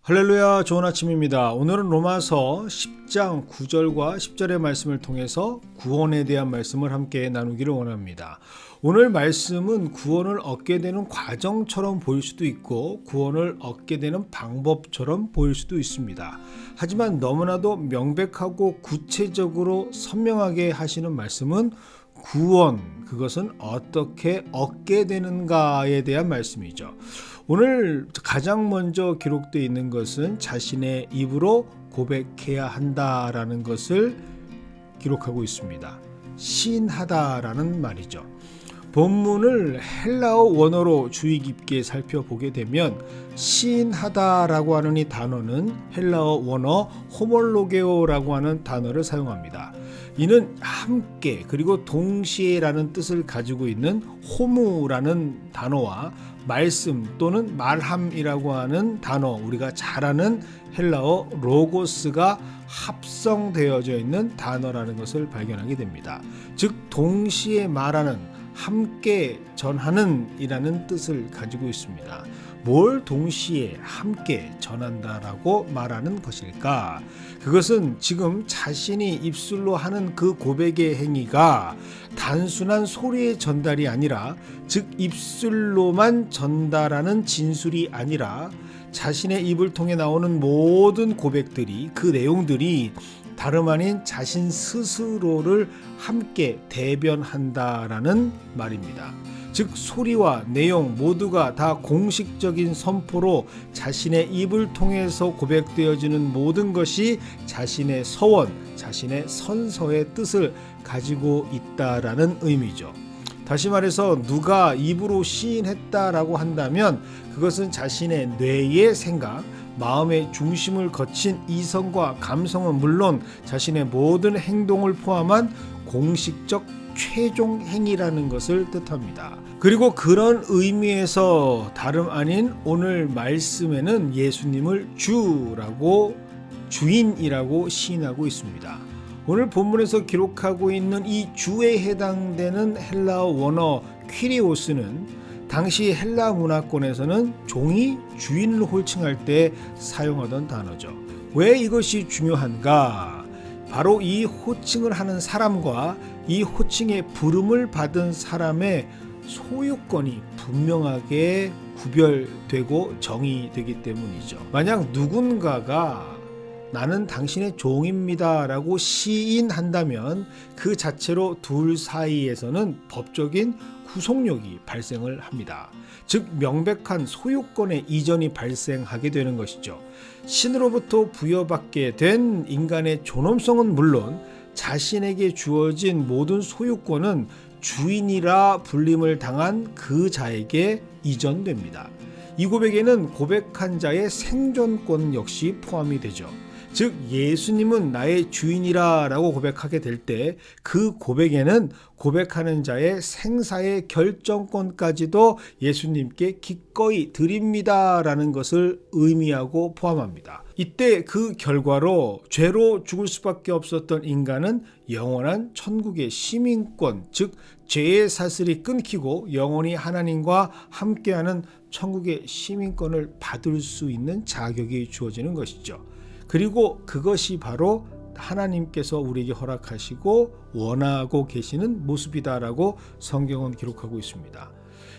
할렐루야, 좋은 아침입니다. 오늘은 로마서 10장 9절과 10절의 말씀을 통해서 구원에 대한 말씀을 함께 나누기를 원합니다. 오늘 말씀은 구원을 얻게 되는 과정처럼 보일 수도 있고 구원을 얻게 되는 방법처럼 보일 수도 있습니다. 하지만 너무나도 명백하고 구체적으로 선명하게 하시는 말씀은 구원, 그것은 어떻게 얻게 되는가에 대한 말씀이죠. 오늘 가장 먼저 기록되어 있는 것은 자신의 입으로 고백해야 한다라는 것을 기록하고 있습니다. 시인하다라는 말이죠. 본문을 헬라어 원어로 주의 깊게 살펴보게 되면 시인하다라고 하는 이 단어는 헬라어 원어 호몰로게오라고 하는 단어를 사용합니다. 이는 함께 그리고 동시에라는 뜻을 가지고 있는 호무라는 단어와 말씀 또는 말함이라고 하는 단어, 우리가 잘 아는 헬라어 로고스가 합성되어져 있는 단어라는 것을 발견하게 됩니다. 즉 동시에 말하는, 함께 전하는 이라는 뜻을 가지고 있습니다. 뭘 동시에 함께 전한다라고 말하는 것일까? 그것은 지금 자신이 입술로 하는 그 고백의 행위가 단순한 소리의 전달이 아니라, 즉 입술로만 전달하는 진술이 아니라 자신의 입을 통해 나오는 모든 고백들이, 그 내용들이 다름 아닌 자신 스스로를 함께 대변한다라는 말입니다. 즉 소리와 내용 모두가 다 공식적인 선포로 자신의 입을 통해서 고백되어지는 모든 것이 자신의 서원, 자신의 선서의 뜻을 가지고 있다라는 의미죠. 다시 말해서 누가 입으로 시인했다라고 한다면 그것은 자신의 뇌의 생각, 마음의 중심을 거친 이성과 감성은 물론 자신의 모든 행동을 포함한 공식적 최종 행위라는 것을 뜻합니다. 그리고 그런 의미에서 다름 아닌 오늘 말씀에는 예수님을 주라고, 주인이라고 시인하고 있습니다. 오늘 본문에서 기록하고 있는 이 주에 해당되는 헬라어 원어 퀴리오스는 당시 헬라 문화권에서는 종이 주인을 호칭할 때 사용하던 단어죠. 왜 이것이 중요한가? 바로 이 호칭을 하는 사람과 이 호칭의 부름을 받은 사람의 소유권이 분명하게 구별되고 정의되기 때문이죠. 만약 누군가가 나는 당신의 종입니다 라고 시인한다면 그 자체로 둘 사이에서는 법적인 구속력이 발생을 합니다. 즉 명백한 소유권의 이전이 발생하게 되는 것이죠. 신으로부터 부여받게 된 인간의 존엄성은 물론 자신에게 주어진 모든 소유권은 주인이라 불림을 당한 그 자에게 이전됩니다. 이 고백에는 고백한 자의 생존권 역시 포함이 되죠. 즉 예수님은 나의 주인이라 라고 고백하게 될 때 그 고백에는 고백하는 자의 생사의 결정권까지도 예수님께 기꺼이 드립니다 라는 것을 의미하고 포함합니다. 이때 그 결과로 죄로 죽을 수밖에 없었던 인간은 영원한 천국의 시민권, 즉 죄의 사슬이 끊기고 영원히 하나님과 함께하는 천국의 시민권을 받을 수 있는 자격이 주어지는 것이죠. 그리고 그것이 바로 하나님께서 우리에게 허락하시고 원하고 계시는 모습이다라고 성경은 기록하고 있습니다.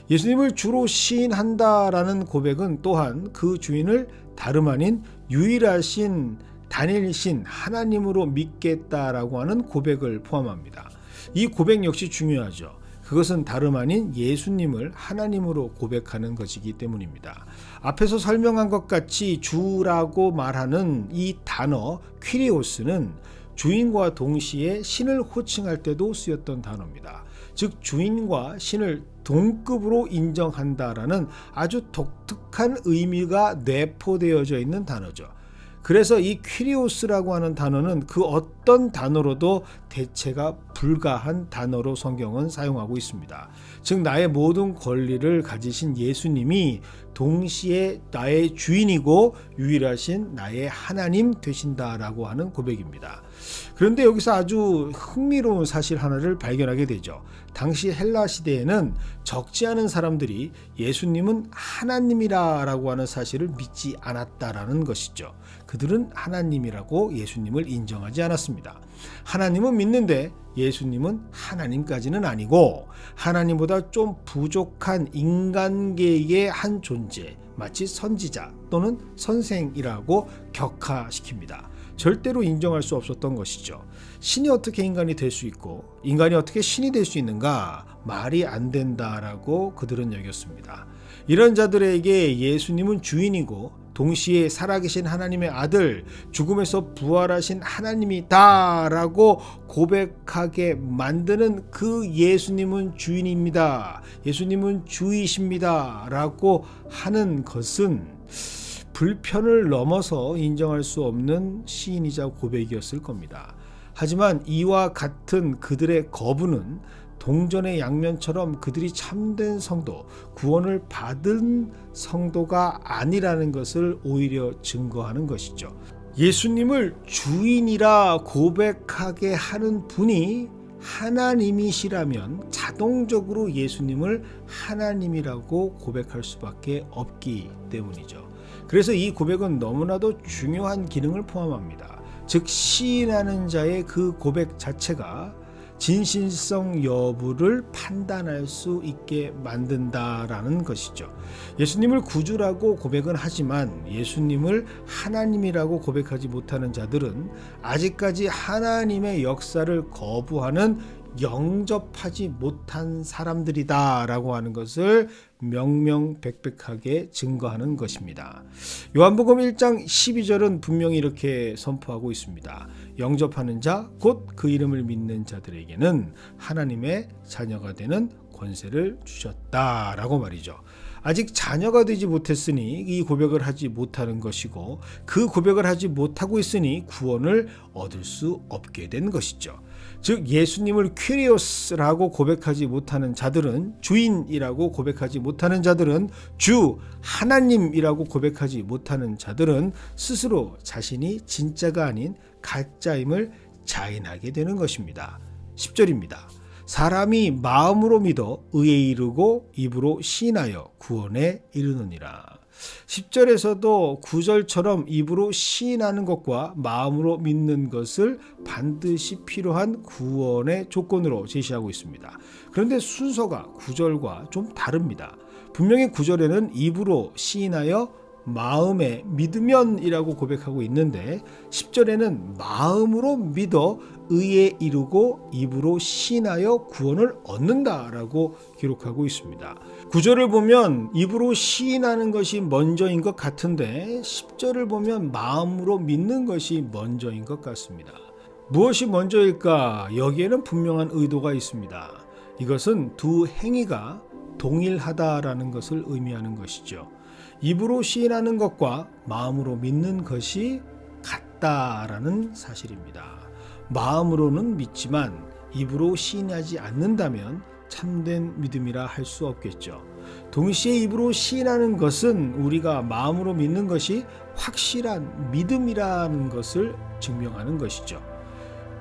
예수님을 주로 시인한다라는 고백은 또한 그 주인을 다름 아닌 유일하신 단일신 하나님으로 믿겠다라고 하는 고백을 포함합니다. 이 고백 역시 중요하죠. 그것은 다름 아닌 예수님을 하나님으로 고백하는 것이기 때문입니다. 앞에서 설명한 것 같이 주라고 말하는 이 단어 퀴리오스는 주인과 동시에 신을 호칭할 때도 쓰였던 단어입니다. 즉 주인과 신을 동급으로 인정한다라는 아주 독특한 의미가 내포되어져 있는 단어죠. 그래서 이 퀴리오스라고 하는 단어는 그 어떤 단어로도 대체가 불가한 단어로 성경은 사용하고 있습니다. 즉 나의 모든 권리를 가지신 예수님이 동시에 나의 주인이고 유일하신 나의 하나님 되신다라고 하는 고백입니다. 그런데 여기서 아주 흥미로운 사실 하나를 발견하게 되죠. 당시 헬라 시대에는 적지 않은 사람들이 예수님은 하나님이라고 하는 사실을 믿지 않았다라는 것이죠. 그들은 하나님이라고 예수님을 인정하지 않았습니다. 하나님은 믿는데 예수님은 하나님까지는 아니고 하나님보다 좀 부족한 인간계의 한 존재, 마치 선지자 또는 선생이라고 격하시킵니다. 절대로 인정할 수 없었던 것이죠. 신이 어떻게 인간이 될 수 있고 인간이 어떻게 신이 될 수 있는가? 말이 안 된다라고 그들은 여겼습니다. 이런 자들에게 예수님은 주인이고 동시에 살아계신 하나님의 아들, 죽음에서 부활하신 하나님이다라고 고백하게 만드는 그 예수님은 주인입니다. 예수님은 주이십니다. 라고 하는 것은 불편을 넘어서 인정할 수 없는 시인이자 고백이었을 겁니다. 하지만 이와 같은 그들의 거부는 동전의 양면처럼 그들이 참된 성도, 구원을 받은 성도가 아니라는 것을 오히려 증거하는 것이죠. 예수님을 주인이라 고백하게 하는 분이 하나님이시라면 자동적으로 예수님을 하나님이라고 고백할 수밖에 없기 때문이죠. 그래서 이 고백은 너무나도 중요한 기능을 포함합니다. 즉 시인하는 자의 그 고백 자체가 진실성 여부를 판단할 수 있게 만든다라는 것이죠. 예수님을 구주라고 고백은 하지만 예수님을 하나님이라고 고백하지 못하는 자들은 아직까지 하나님의 역사를 거부하는 영접하지 못한 사람들이다라고 하는 것을 명명백백하게 증거하는 것입니다. 요한복음 1장 12절은 분명히 이렇게 선포하고 있습니다. 영접하는 자, 곧 그 이름을 믿는 자들에게는 하나님의 자녀가 되는 권세를 주셨다라고 말이죠. 아직 자녀가 되지 못했으니 이 고백을 하지 못하는 것이고 그 고백을 하지 못하고 있으니 구원을 얻을 수 없게 된 것이죠. 즉 예수님을 퀴리오스라고 고백하지 못하는 자들은, 주인이라고 고백하지 못하는 자들은, 주 하나님이라고 고백하지 못하는 자들은 스스로 자신이 진짜가 아닌 가짜임을 자인하게 되는 것입니다. 10절입니다. 사람이 마음으로 믿어 의에 이르고 입으로 시인하여 구원에 이르느니라. 10절에서도 9절처럼 입으로 시인하는 것과 마음으로 믿는 것을 반드시 필요한 구원의 조건으로 제시하고 있습니다. 그런데 순서가 9절과 좀 다릅니다. 분명히 9절에는 입으로 시인하여 마음에 믿으면이라고 고백하고 있는데 10절에는 마음으로 믿어 의에 이르고 입으로 시인하여 구원을 얻는다라고 기록하고 있습니다. 9절을 보면 입으로 시인하는 것이 먼저인 것 같은데 10절을 보면 마음으로 믿는 것이 먼저인 것 같습니다. 무엇이 먼저일까? 여기에는 분명한 의도가 있습니다. 이것은 두 행위가 동일하다라는 것을 의미하는 것이죠. 입으로 시인하는 것과 마음으로 믿는 것이 같다라는 사실입니다. 마음으로는 믿지만 입으로 시인하지 않는다면 참된 믿음이라 할 수 없겠죠. 동시에 입으로 시인하는 것은 우리가 마음으로 믿는 것이 확실한 믿음이라는 것을 증명하는 것이죠.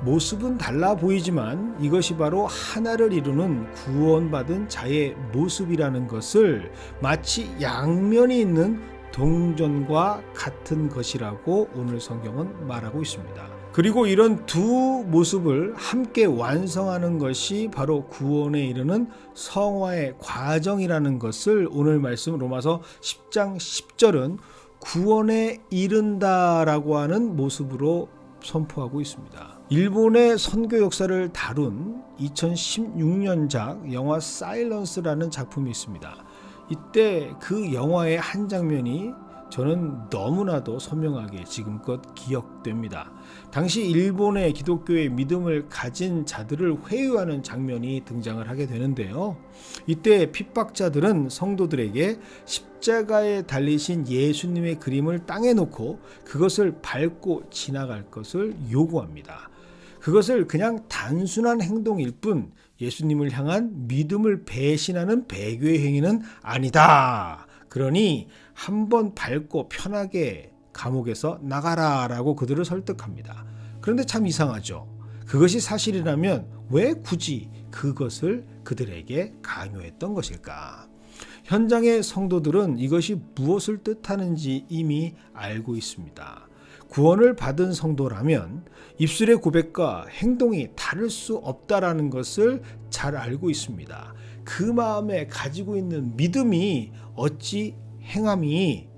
모습은 달라 보이지만 이것이 바로 하나를 이루는 구원받은 자의 모습이라는 것을 마치 양면이 있는 동전과 같은 것이라고 오늘 성경은 말하고 있습니다. 그리고 이런 두 모습을 함께 완성하는 것이 바로 구원에 이르는 성화의 과정이라는 것을 오늘 말씀 로마서 10장 10절은 구원에 이른다라고 하는 모습으로 선포하고 있습니다. 일본의 선교 역사를 다룬 2016년작 영화 사일런스라는 작품이 있습니다. 이때 그 영화의 한 장면이 저는 너무나도 선명하게 지금껏 기억됩니다. 당시 일본의 기독교의 믿음을 가진 자들을 회유하는 장면이 등장을 하게 되는데요. 이때 핍박자들은 성도들에게 십자가에 달리신 예수님의 그림을 땅에 놓고 그것을 밟고 지나갈 것을 요구합니다. 그것을 그냥 단순한 행동일 뿐 예수님을 향한 믿음을 배신하는 배교의 행위는 아니다. 그러니 한번 밟고 편하게 감옥에서 나가라라고 그들을 설득합니다. 그런데 참 이상하죠. 그것이 사실이라면 왜 굳이 그것을 그들에게 강요했던 것일까? 현장의 성도들은 이것이 무엇을 뜻하는지 이미 알고 있습니다. 구원을 받은 성도라면 입술의 고백과 행동이 다를 수 없다라는 것을 잘 알고 있습니다. 그 마음에 가지고 있는 믿음이 어찌 행함이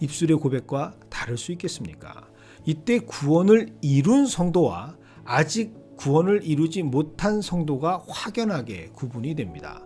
입술의 고백과 다를 수 있겠습니까? 이때 구원을 이룬 성도와 아직 구원을 이루지 못한 성도가 확연하게 구분이 됩니다.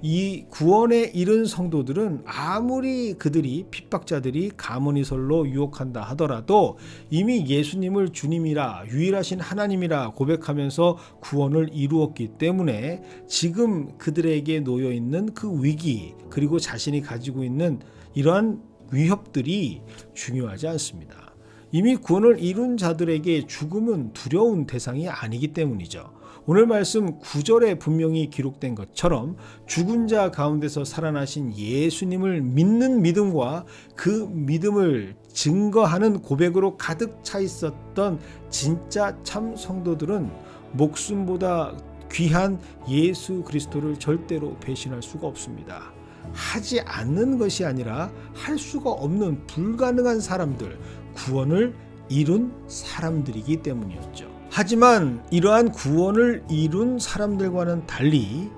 이 구원에 이른 성도들은 아무리 그들이 핍박자들이 가문이설로 유혹한다 하더라도 이미 예수님을 주님이라 유일하신 하나님이라 고백하면서 구원을 이루었기 때문에 지금 그들에게 놓여 있는 그 위기 그리고 자신이 가지고 있는 이러한 위협들이 중요하지 않습니다. 이미 구원을 이룬 자들에게 죽음은 두려운 대상이 아니기 때문이죠. 오늘 말씀 9절에 분명히 기록된 것처럼 죽은 자 가운데서 살아나신 예수님을 믿는 믿음과 그 믿음을 증거하는 고백으로 가득 차 있었던 진짜 참 성도들은 목숨보다 귀한 예수 그리스도를 절대로 배신할 수가 없습니다. 하지 않는 것이 아니라 할 수가 없는 불가능한 사람들, 구원을 이룬 사람들이기 때문이었죠. 하지만 이러한 구원을 이룬 사람들과는 달리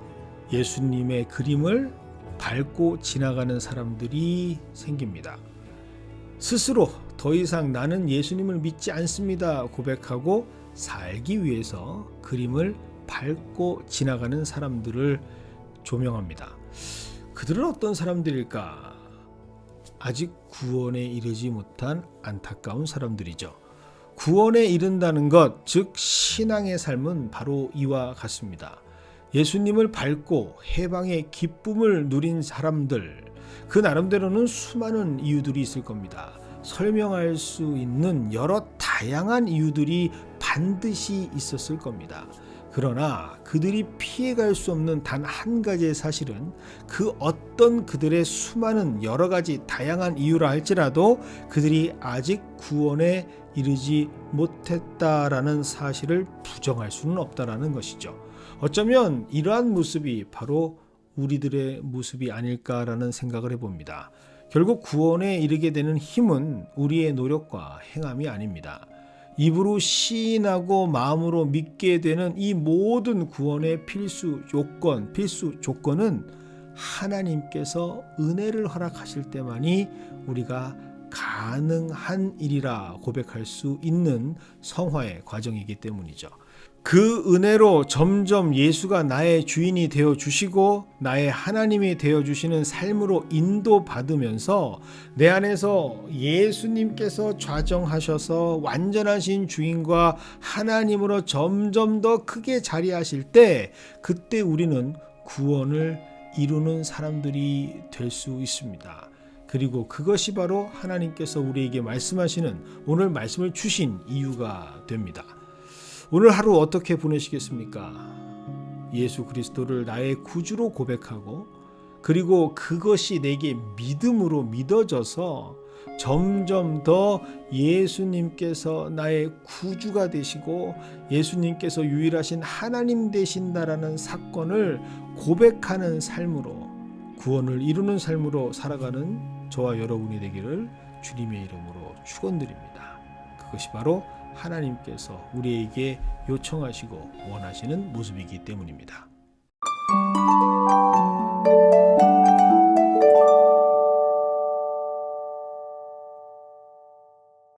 예수님의 그림을 밟고 지나가는 사람들이 생깁니다. 스스로 더 이상 나는 예수님을 믿지 않습니다 고백하고 살기 위해서 그림을 밟고 지나가는 사람들을 조명합니다. 그들은 어떤 사람들일까? 아직 구원에 이르지 못한 안타까운 사람들이죠. 구원에 이른다는 것, 즉 신앙의 삶은 바로 이와 같습니다. 예수님을 밟고 해방의 기쁨을 누린 사람들, 그 나름대로는 수많은 이유들이 있을 겁니다. 설명할 수 있는 여러 다양한 이유들이 반드시 있었을 겁니다. 그러나 그들이 피해갈 수 없는 단 한 가지의 사실은 그 어떤 그들의 수많은 여러 가지 다양한 이유라 할지라도 그들이 아직 구원에 이르지 못했다라는 사실을 부정할 수는 없다라는 것이죠. 어쩌면 이러한 모습이 바로 우리들의 모습이 아닐까라는 생각을 해봅니다. 결국 구원에 이르게 되는 힘은 우리의 노력과 행함이 아닙니다. 입으로 시인하고 마음으로 믿게 되는 이 모든 구원의 필수 조건은 하나님께서 은혜를 허락하실 때만이 우리가 가능한 일이라 고백할 수 있는 성화의 과정이기 때문이죠. 그 은혜로 점점 예수가 나의 주인이 되어 주시고 나의 하나님이 되어 주시는 삶으로 인도받으면서 내 안에서 예수님께서 좌정하셔서 완전하신 주인과 하나님으로 점점 더 크게 자리하실 때 그때 우리는 구원을 이루는 사람들이 될 수 있습니다. 그리고 그것이 바로 하나님께서 우리에게 말씀하시는 오늘 말씀을 주신 이유가 됩니다. 오늘 하루 어떻게 보내시겠습니까? 예수 그리스도를 나의 구주로 고백하고 그리고 그것이 내게 믿음으로 믿어져서 점점 더 예수님께서 나의 구주가 되시고 예수님께서 유일하신 하나님 되신다라는 사건을 고백하는 삶으로 구원을 이루는 삶으로 살아가는 저와 여러분이 되기를 주님의 이름으로 축원드립니다. 그것이 바로 하나님께서 우리에게 요청하시고 원하시는 모습이기 때문입니다.